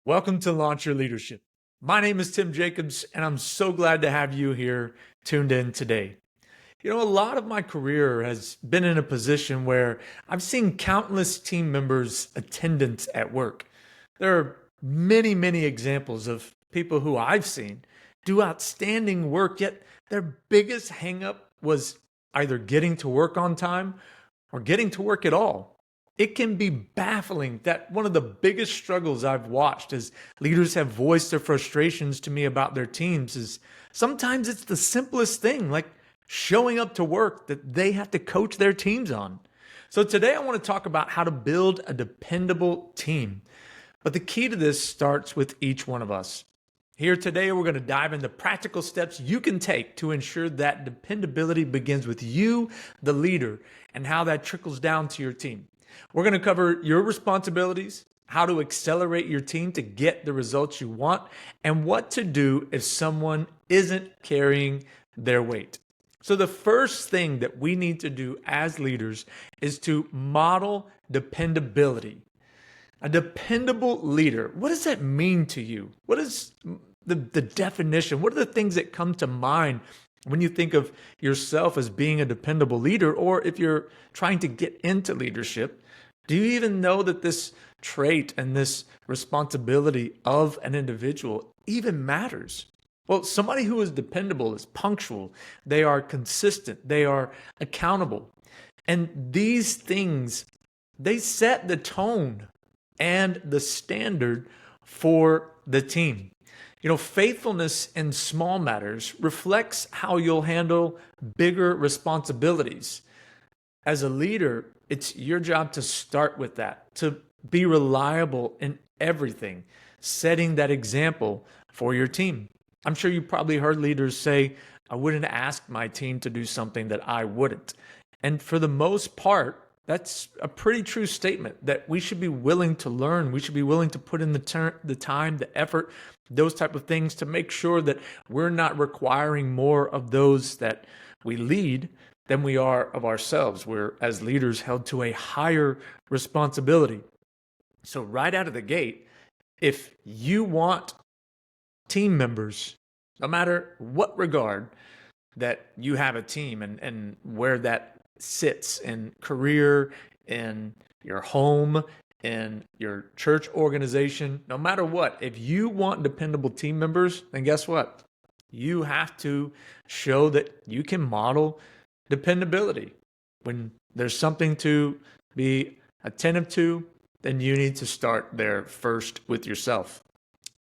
Welcome to Launch Your Leadership. My name is Tim Jacobs, and I'm so glad to have you here tuned in today. A lot of my career has been in a position where I've seen countless team members' attendance at work. There are many, many examples of people who I've seen do outstanding work, yet their biggest hangup was either getting to work on time or getting to work at all. It can be baffling that one of the biggest struggles I've watched as leaders have voiced their frustrations to me about their teams is sometimes it's the simplest thing, like showing up to work that they have to coach their teams on. So today I want to talk about how to build a dependable team. But the key to this starts with each one of us. Here today, we're going to dive into practical steps you can take to ensure that dependability begins with you, the leader, and how that trickles down to your team. We're going to cover your responsibilities, how to accelerate your team to get the results you want, and what to do if someone isn't carrying their weight. So the first thing that we need to do as leaders is to model dependability. A dependable leader, what does that mean to you? What is the definition? What are the things that come to mind when you think of yourself as being a dependable leader, or if you're trying to get into leadership? Do you even know that this trait and this responsibility of an individual even matters? Well, somebody who is dependable is punctual. They are consistent. They are accountable. And these things, they set the tone and the standard for the team. Faithfulness in small matters reflects how you'll handle bigger responsibilities. As a leader, it's your job to start with that, to be reliable in everything, setting that example for your team. I'm sure you probably heard leaders say, I wouldn't ask my team to do something that I wouldn't. And for the most part, that's a pretty true statement that we should be willing to learn. We should be willing to put in the time, the effort, those type of things to make sure that we're not requiring more of those that we lead than we are of ourselves. We're, as leaders, held to a higher responsibility. So right out of the gate, if you want team members, no matter what regard that you have a team and where that sits in career, in your home, in your church organization, no matter what, if you want dependable team members, then guess what? You have to show that you can model dependability. When there's something to be attentive to, then you need to start there first with yourself.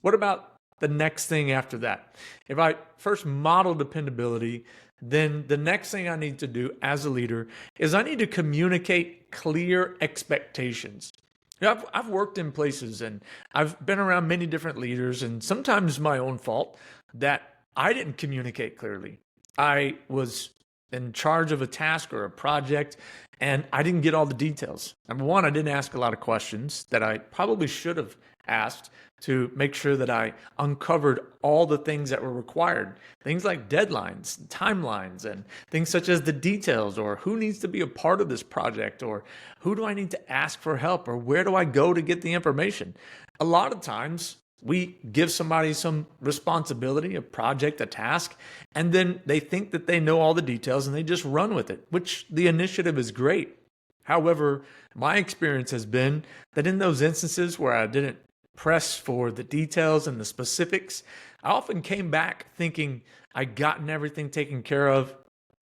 What about the next thing after that? If I first model dependability, then the next thing I need to do as a leader is I need to communicate clear expectations. I've worked in places and I've been around many different leaders, and sometimes my own fault that I didn't communicate clearly. I was in charge of a task or a project, and I didn't get all the details. Number one, I didn't ask a lot of questions that I probably should have asked to make sure that I uncovered all the things that were required. Things like deadlines, timelines, and things such as the details, or who needs to be a part of this project, or who do I need to ask for help, or where do I go to get the information? A lot of times, we give somebody some responsibility, a project, a task, and then they think that they know all the details and they just run with it, which the initiative is great. However, my experience has been that in those instances where I didn't press for the details and the specifics, I often came back thinking I'd gotten everything taken care of,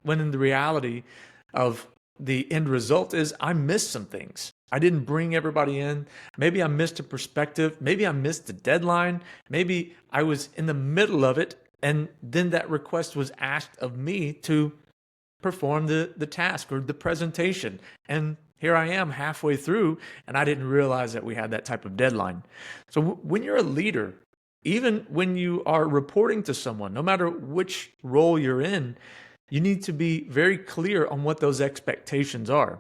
when in the reality of the end result is I missed some things. I didn't bring everybody in. Maybe I missed a perspective. Maybe I missed the deadline. Maybe I was in the middle of it, and then that request was asked of me to perform the task or the presentation. And here I am halfway through, and I didn't realize that we had that type of deadline. So when you're a leader, even when you are reporting to someone, no matter which role you're in, you need to be very clear on what those expectations are.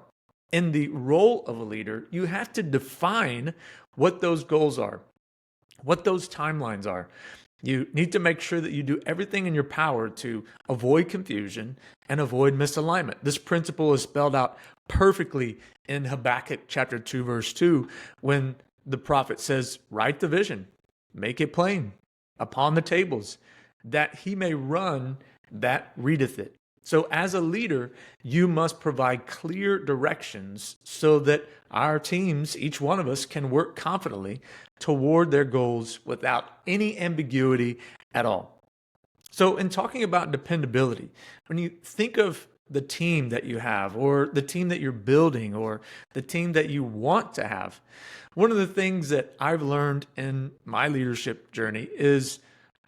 In the role of a leader, you have to define what those goals are, what those timelines are. You need to make sure that you do everything in your power to avoid confusion and avoid misalignment. This principle is spelled out perfectly in Habakkuk chapter 2, verse 2, when the prophet says, write the vision, make it plain upon the tables, that he may run that readeth it. So, as a leader, you must provide clear directions so that our teams, each one of us, can work confidently toward their goals without any ambiguity at all. So, in talking about dependability, when you think of the team that you have, or the team that you're building, or the team that you want to have, one of the things that I've learned in my leadership journey is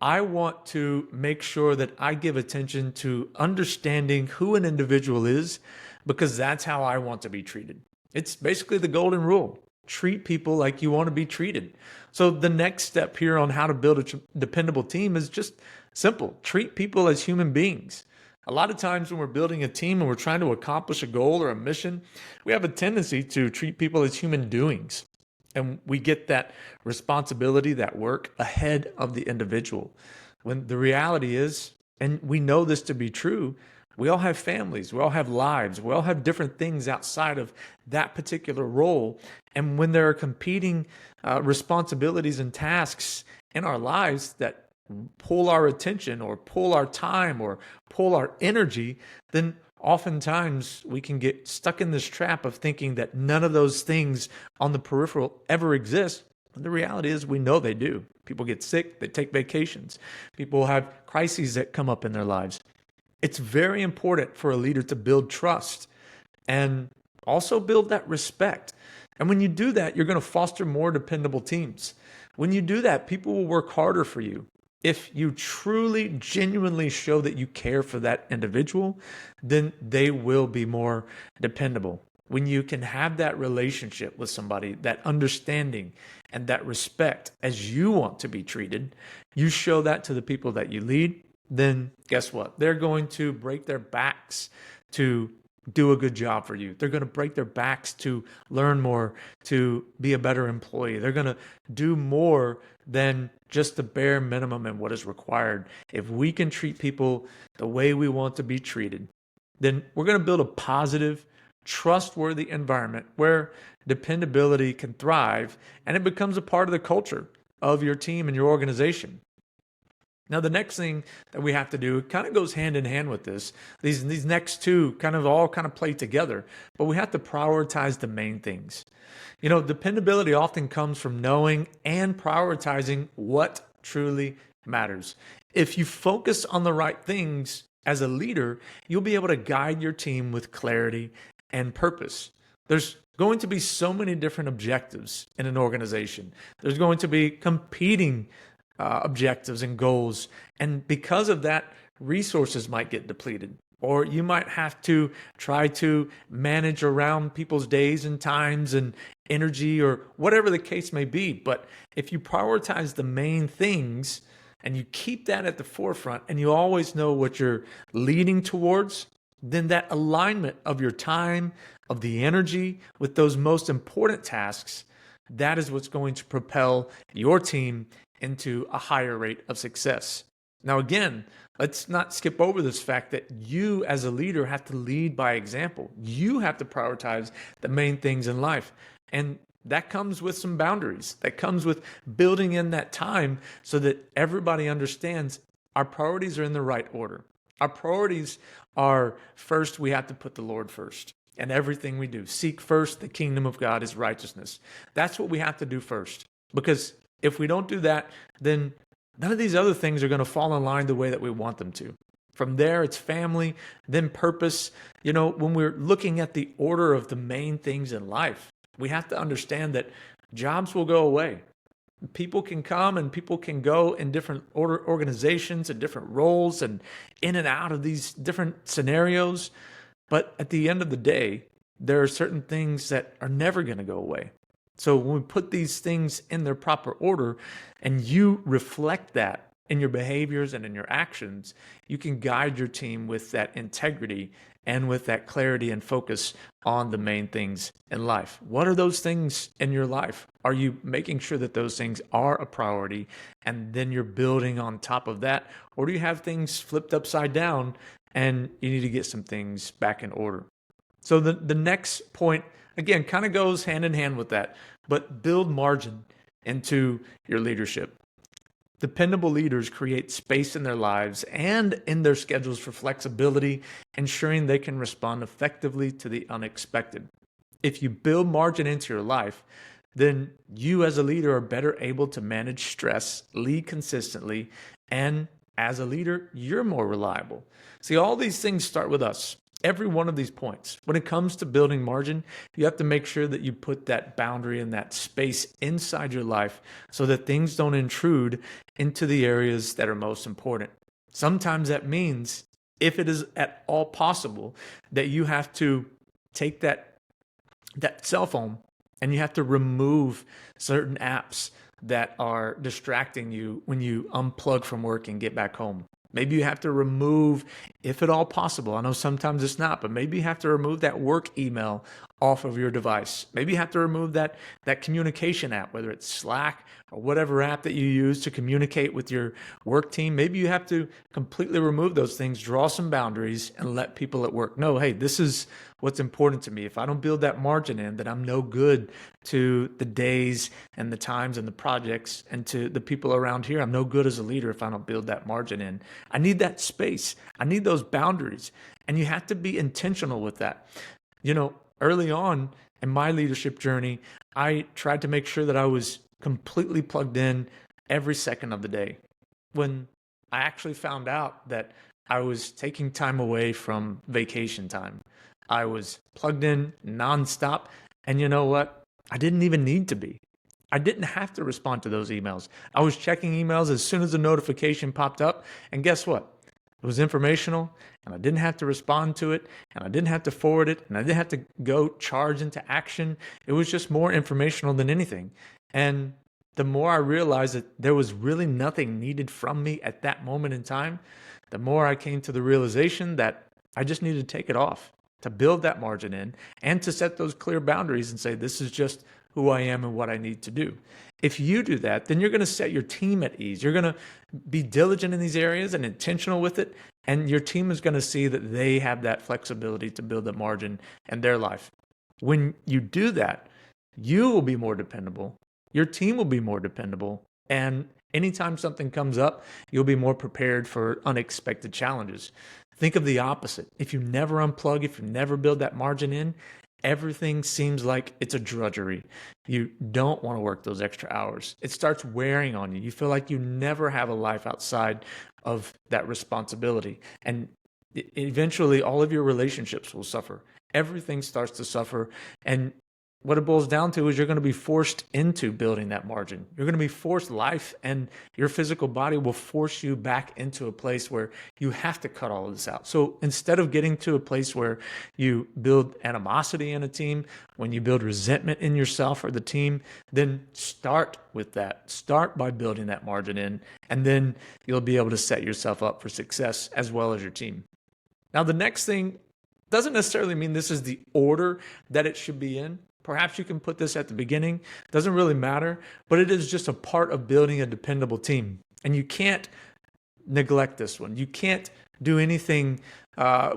I want to make sure that I give attention to understanding who an individual is, because that's how I want to be treated. It's basically the golden rule. Treat people like you want to be treated. So the next step here on how to build a dependable team is just simple. Treat people as human beings. A lot of times when we're building a team and we're trying to accomplish a goal or a mission, we have a tendency to treat people as human doings. And we get that responsibility, that work ahead of the individual. When the reality is, and we know this to be true, we all have families, we all have lives, we all have different things outside of that particular role. And when there are competing responsibilities and tasks in our lives that pull our attention or pull our time or pull our energy, then oftentimes we can get stuck in this trap of thinking that none of those things on the peripheral ever exist. And the reality is we know they do. People get sick, they take vacations. People have crises that come up in their lives. It's very important for a leader to build trust and also build that respect. And when you do that, you're going to foster more dependable teams. When you do that, people will work harder for you. If you truly, genuinely show that you care for that individual, then they will be more dependable. When you can have that relationship with somebody, that understanding and that respect as you want to be treated, you show that to the people that you lead, then guess what? They're going to break their backs to do a good job for you. They're going to break their backs to learn more, to be a better employee. They're going to do more than just the bare minimum and what is required. If we can treat people the way we want to be treated, then we're going to build a positive, trustworthy environment where dependability can thrive and it becomes a part of the culture of your team and your organization. Now, the next thing that we have to do, it kind of goes hand in hand with this. These next two kind of play together, but we have to prioritize the main things. You know, dependability often comes from knowing and prioritizing what truly matters. If you focus on the right things as a leader, you'll be able to guide your team with clarity and purpose. There's going to be so many different objectives in an organization. There's going to be competing objectives and goals. And because of that, resources might get depleted. Or you might have to try to manage around people's days and times and energy or whatever the case may be. But if you prioritize the main things and you keep that at the forefront and you always know what you're leading towards, then that alignment of your time, of the energy with those most important tasks, that is what's going to propel your team into a higher rate of success. Now, again, let's not skip over this fact that you as a leader have to lead by example. You have to prioritize the main things in life. And that comes with some boundaries. That comes with building in that time so that everybody understands our priorities are in the right order. Our priorities are first, we have to put the Lord first. And everything we do, seek first the kingdom of God, His righteousness. That's what we have to do first. Because if we don't do that, then none of these other things are going to fall in line the way that we want them to. From there, it's family, then purpose. You know, when we're looking at the order of the main things in life, we have to understand that jobs will go away. People can come and people can go in different organizations and different roles and in and out of these different scenarios. But at the end of the day, there are certain things that are never going to go away. So when we put these things in their proper order and you reflect that in your behaviors and in your actions, you can guide your team with that integrity and with that clarity and focus on the main things in life. What are those things in your life? Are you making sure that those things are a priority and then you're building on top of that? Or do you have things flipped upside down and you need to get some things back in order? So the next point, again, kind of goes hand in hand with that, but build margin into your leadership. Dependable leaders create space in their lives and in their schedules for flexibility, ensuring they can respond effectively to the unexpected. If you build margin into your life, then you as a leader are better able to manage stress, lead consistently, and as a leader, you're more reliable. See, all these things start with us. Every one of these points. When it comes to building margin, you have to make sure that you put that boundary and that space inside your life so that things don't intrude into the areas that are most important. Sometimes that means, if it is at all possible, that you have to take that cell phone and you have to remove certain apps that are distracting you when you unplug from work and get back home. Maybe you have to remove, if at all possible, I know sometimes it's not, but maybe you have to remove that work email off of your device. Maybe you have to remove that communication app, whether it's Slack or whatever app that you use to communicate with your work team. Maybe you have to completely remove those things, draw some boundaries, and let people at work know, hey, this is what's important to me. If I don't build that margin in, then I'm no good to the days and the times and the projects and to the people around here. I'm no good as a leader if I don't build that margin in. I need that space. I need those boundaries. And you have to be intentional with that. Early on in my leadership journey, I tried to make sure that I was completely plugged in every second of the day. When I actually found out that I was taking time away from vacation time, I was plugged in nonstop. And you know what? I didn't even need to be. I didn't have to respond to those emails. I was checking emails as soon as the notification popped up. And guess what? It was informational, and I didn't have to respond to it, and I didn't have to forward it, and I didn't have to go charge into action. It was just more informational than anything. And the more I realized that there was really nothing needed from me at that moment in time, the more I came to the realization that I just needed to take it off, to build that margin in, and to set those clear boundaries and say, this is just who I am and what I need to do. If you do that, then you're going to set your team at ease. You're going to be diligent in these areas and intentional with it. And your team is going to see that they have that flexibility to build that margin in their life. When you do that, you will be more dependable. Your team will be more dependable. And anytime something comes up, you'll be more prepared for unexpected challenges. Think of the opposite. If you never unplug, if you never build that margin in, everything seems like it's a drudgery. You don't want to work those extra hours. It starts wearing on you. You feel like you never have a life outside of that responsibility. And eventually all of your relationships will suffer. Everything starts to suffer. And what it boils down to is you're going to be forced into building that margin. You're going to be forced. Life and your physical body will force you back into a place where you have to cut all of this out. So instead of getting to a place where you build animosity in a team, when you build resentment in yourself or the team, then start with that. Start by building that margin in, and then you'll be able to set yourself up for success as well as your team. Now, the next thing doesn't necessarily mean this is the order that it should be in. Perhaps you can put this at the beginning. Doesn't really matter, but it is just a part of building a dependable team. And you can't neglect this one. You can't do anything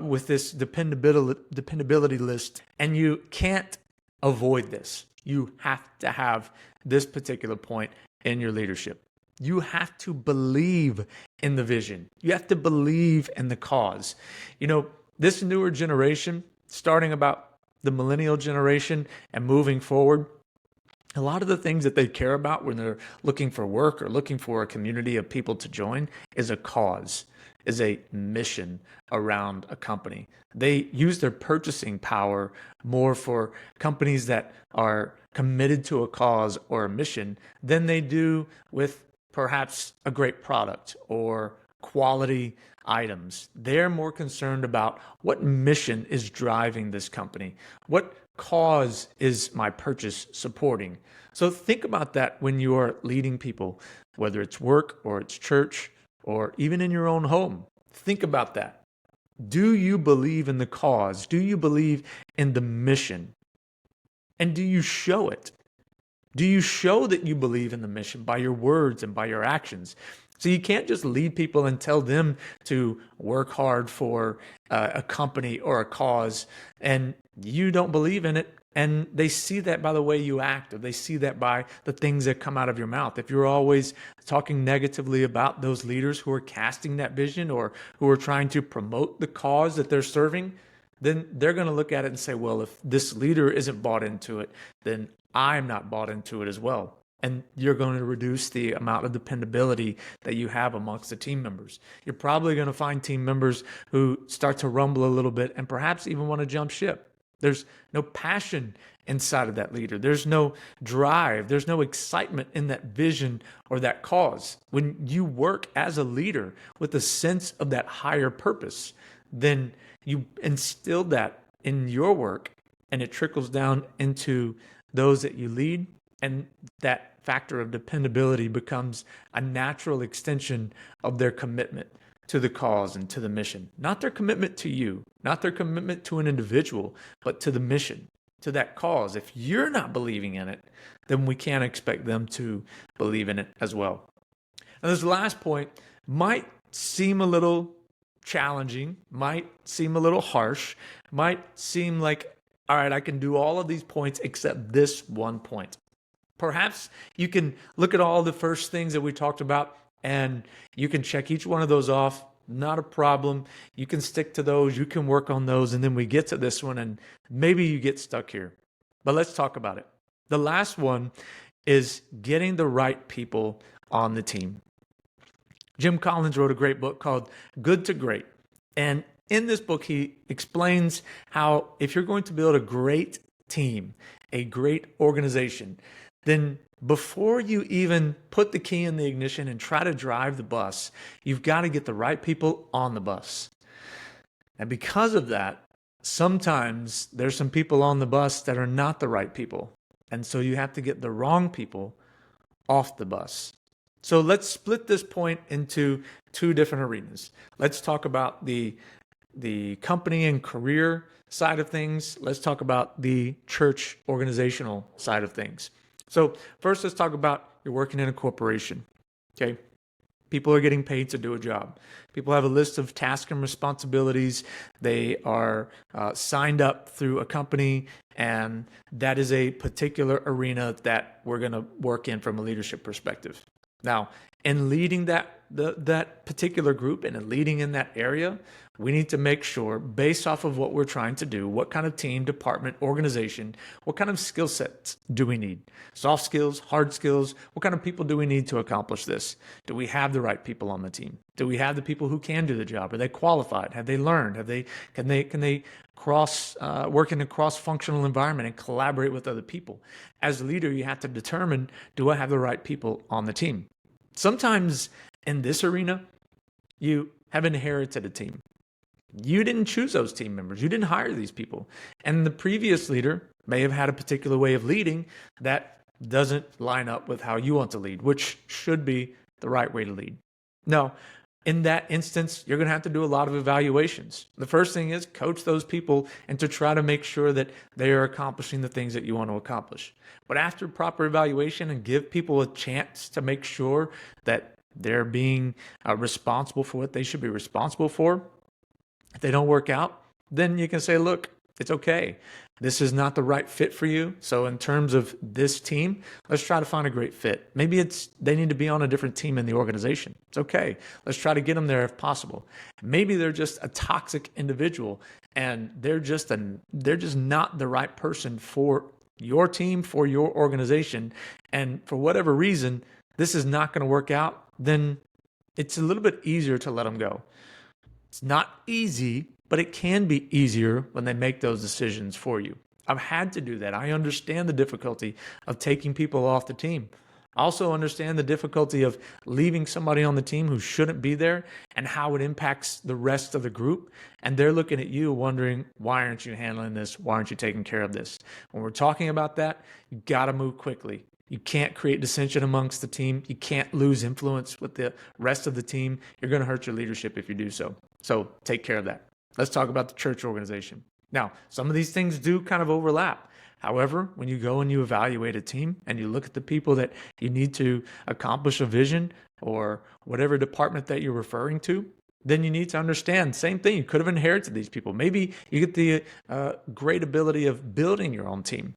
with this dependability list, and you can't avoid this. You have to have this particular point in your leadership. You have to believe in the vision. You have to believe in the cause. This newer generation, starting about the millennial generation and moving forward, a lot of the things that they care about when they're looking for work or looking for a community of people to join is a cause, is a mission around a company. They use their purchasing power more for companies that are committed to a cause or a mission than they do with perhaps a great product or quality items. They're more concerned about what mission is driving this company. What cause is my purchase supporting? So think about that when you are leading people, whether it's work or it's church or even in your own home. Think about that. Do you believe in the cause? Do you believe in the mission? And do you show it? Do you show that you believe in the mission by your words and by your actions? So you can't just lead people and tell them to work hard for a company or a cause, and you don't believe in it, And they see that by the way you act, or they see that by the things that come out of your mouth. If you're always talking negatively about those leaders who are casting that vision or who are trying to promote the cause that they're serving, then they're going to look at it and say, well, if this leader isn't bought into it, then I'm not bought into it as well. And you're going to reduce the amount of dependability that you have amongst the team members. You're probably going to find team members who start to rumble a little bit and perhaps even want to jump ship. There's no passion inside of that leader. There's no drive. There's no excitement in that vision or that cause. When you work as a leader with a sense of that higher purpose, then you instill that in your work and it trickles down into those that you lead. And that factor of dependability becomes a natural extension of their commitment to the cause and to the mission. Not their commitment to you, not their commitment to an individual, but to the mission, to that cause. If you're not believing in it, then we can't expect them to believe in it as well. And this last point might seem a little challenging, might seem a little harsh, might seem like, all right, I can do all of these points except this one point. Perhaps you can look at all the first things that we talked about and you can check each one of those off. Not a problem. You can stick to those. You can work on those. And then we get to this one and maybe you get stuck here. But let's talk about it. The last one is getting the right people on the team. Jim Collins wrote a great book called Good to Great. And in this book, he explains how if you're going to build a great team, a great organization, then before you even put the key in the ignition and try to drive the bus, you've got to get the right people on the bus. And because of that, sometimes there's some people on the bus that are not the right people. And so you have to get the wrong people off the bus. So let's split this point into two different arenas. Let's talk about the company and career side of things. Let's talk about the church organizational side of things. So first, let's talk about you're working in a corporation, okay? People are getting paid to do a job. People have a list of tasks and responsibilities. They are signed up through a company, and that is a particular arena that we're going to work in from a leadership perspective. Now, in leading that particular group and in leading in that area, we need to make sure, based off of what we're trying to do, what kind of team, department, organization, what kind of skill sets do we need? Soft skills, hard skills, what kind of people do we need to accomplish this? Do we have the right people on the team? Do we have the people who can do the job? Are they qualified? Have they learned? Can they work in a cross-functional environment and collaborate with other people? As a leader, you have to determine, do I have the right people on the team? Sometimes in this arena, you have inherited a team. You didn't choose those team members. You didn't hire these people. And the previous leader may have had a particular way of leading that doesn't line up with how you want to lead, which should be the right way to lead. No, in that instance, you're going to have to do a lot of evaluations. The first thing is coach those people and to try to make sure that they are accomplishing the things that you want to accomplish. But after proper evaluation and give people a chance to make sure that they're being responsible for what they should be responsible for, if they don't work out, then you can say, look, it's okay. This is not the right fit for you. So in terms of this team, let's try to find a great fit. Maybe they need to be on a different team in the organization. It's okay. Let's try to get them there if possible. Maybe they're just a toxic individual and they're just not the right person for your team, for your organization. And for whatever reason, this is not going to work out, then it's a little bit easier to let them go. It's not easy, but it can be easier when they make those decisions for you. I've had to do that. I understand the difficulty of taking people off the team. I also understand the difficulty of leaving somebody on the team who shouldn't be there and how it impacts the rest of the group. And they're looking at you wondering, why aren't you handling this? Why aren't you taking care of this? When we're talking about that, you got to move quickly. You can't create dissension amongst the team. You can't lose influence with the rest of the team. You're going to hurt your leadership if you do so. So take care of that. Let's talk about the church organization. Now, some of these things do kind of overlap. However, when you go and you evaluate a team and you look at the people that you need to accomplish a vision or whatever department that you're referring to, then you need to understand, same thing, you could have inherited these people. Maybe you get the great ability of building your own team.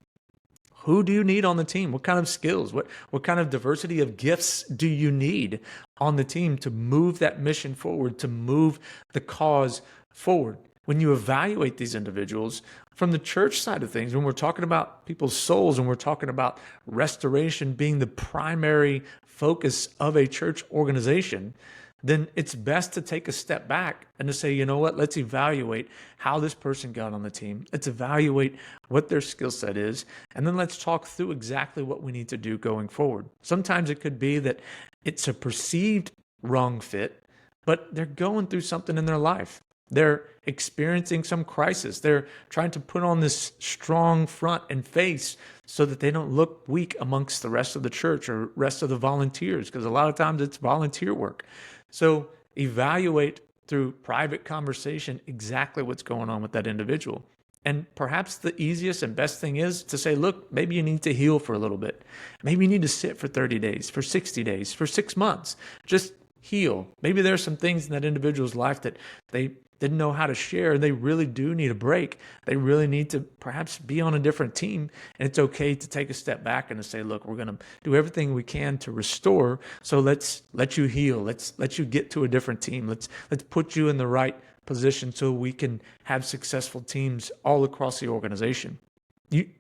Who do you need on the team? What kind of skills? What kind of diversity of gifts do you need on the team to move that mission forward, to move the cause forward? When you evaluate these individuals from the church side of things, when we're talking about people's souls and we're talking about restoration being the primary focus of a church organization, then it's best to take a step back and to say, you know what, let's evaluate how this person got on the team. Let's evaluate what their skill set is. And then let's talk through exactly what we need to do going forward. Sometimes it could be that it's a perceived wrong fit, but they're going through something in their life. They're experiencing some crisis. They're trying to put on this strong front and face so that they don't look weak amongst the rest of the church or rest of the volunteers, because a lot of times it's volunteer work. So evaluate through private conversation exactly what's going on with that individual. And perhaps the easiest and best thing is to say, look, maybe you need to heal for a little bit. Maybe you need to sit for 30 days, for 60 days, for 6 months. Just heal. Maybe there's some things in that individual's life that they didn't know how to share. They really do need a break. They really need to perhaps be on a different team. And it's okay to take a step back and to say, look, we're going to do everything we can to restore. So let's let you heal. Let's let you get to a different team. Let's put you in the right position so we can have successful teams all across the organization.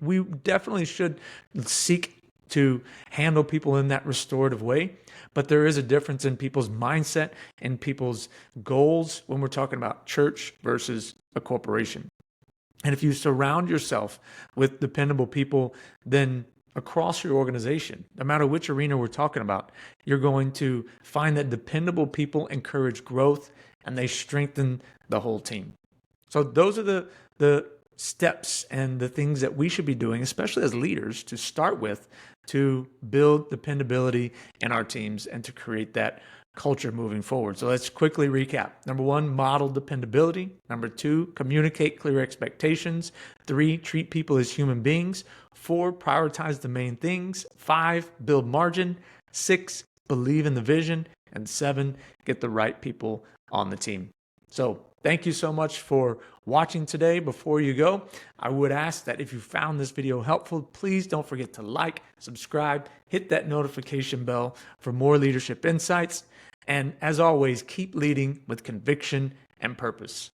We definitely should seek to handle people in that restorative way. But there is a difference in people's mindset and people's goals when we're talking about church versus a corporation. And if you surround yourself with dependable people, then across your organization, no matter which arena we're talking about, you're going to find that dependable people encourage growth and they strengthen the whole team. So those are the steps and the things that we should be doing, especially as leaders, to start with, to build dependability in our teams and to create that culture moving forward. So let's quickly recap. Number 1, model dependability. Number 2, communicate clear expectations. 3, treat people as human beings. 4, prioritize the main things. 5, build margin. 6, believe in the vision. And 7, get the right people on the team. So thank you so much for watching today. Before you go, I would ask that if you found this video helpful, please don't forget to like, subscribe, hit that notification bell for more leadership insights. And as always, keep leading with conviction and purpose.